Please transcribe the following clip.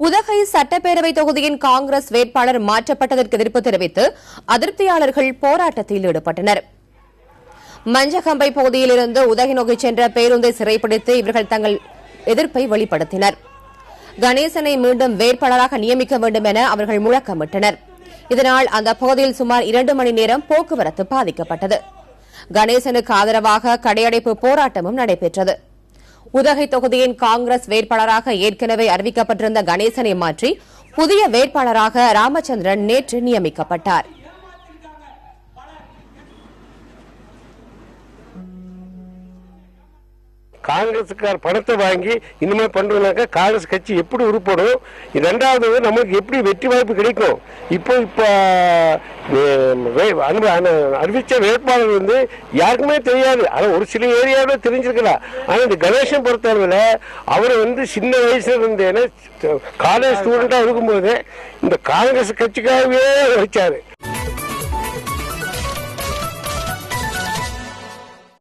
உதகை சட்டப்பேரவை தொகுதியின் காங்கிரஸ் வேட்பாளர் மாற்றப்பட்டதற்கு எதிர்ப்பு தெரிவித்து அதிருப்தியாளர்கள் போராட்டத்தில் ஈடுபட்டனர். மஞ்சகம்பை பகுதியிலிருந்து உதகை நோக்கி சென்ற பேருந்தை சிறைப்பிடித்து இவர்கள் தங்கள் எதிர்ப்பை வெளிப்படுத்தினர். கணேசனை மீண்டும் வேட்பாளராக நியமிக்க வேண்டும் என அவர்கள் முழக்கமிட்டனர். இதனால் அந்த பகுதியில் சுமார் 2 மணி நேரம் போக்குவரத்து பாதிக்கப்பட்டது. கணேசனுக்கு ஆதரவாக கடையடைப்பு போராட்டமும் நடைபெற்றது. உதகை தொகுதியின் காங்கிரஸ் வேட்பாளராக ஏற்கனவே அறிவிக்கப்பட்டிருந்த கணேசனை மாற்றி புதிய வேட்பாளராக ராமச்சந்திரன் நேற்று நியமிக்கப்பட்டார். காங்கிரஸுக்கார் பணத்தை வாங்கி இனிமே பண்றதுனாக்க காங்கிரஸ் கட்சி எப்படி உருப்படும், இரண்டாவது நமக்கு எப்படி வெற்றி வாய்ப்பு கிடைக்கும். இப்போ அறிவிச்ச வேட்பாளர் யாருக்குமே தெரியாது. ஆனா ஒரு சில ஏரியாவில தெரிஞ்சிருக்கலாம். ஆனா இந்த கணேசன் பொறுத்தவரையில அவர் சின்ன வயசுல இருந்து காலேஜ் ஸ்டூடெண்டா இருக்கும்போது இந்த காங்கிரஸ் கட்சிக்காகவே வச்சாரு.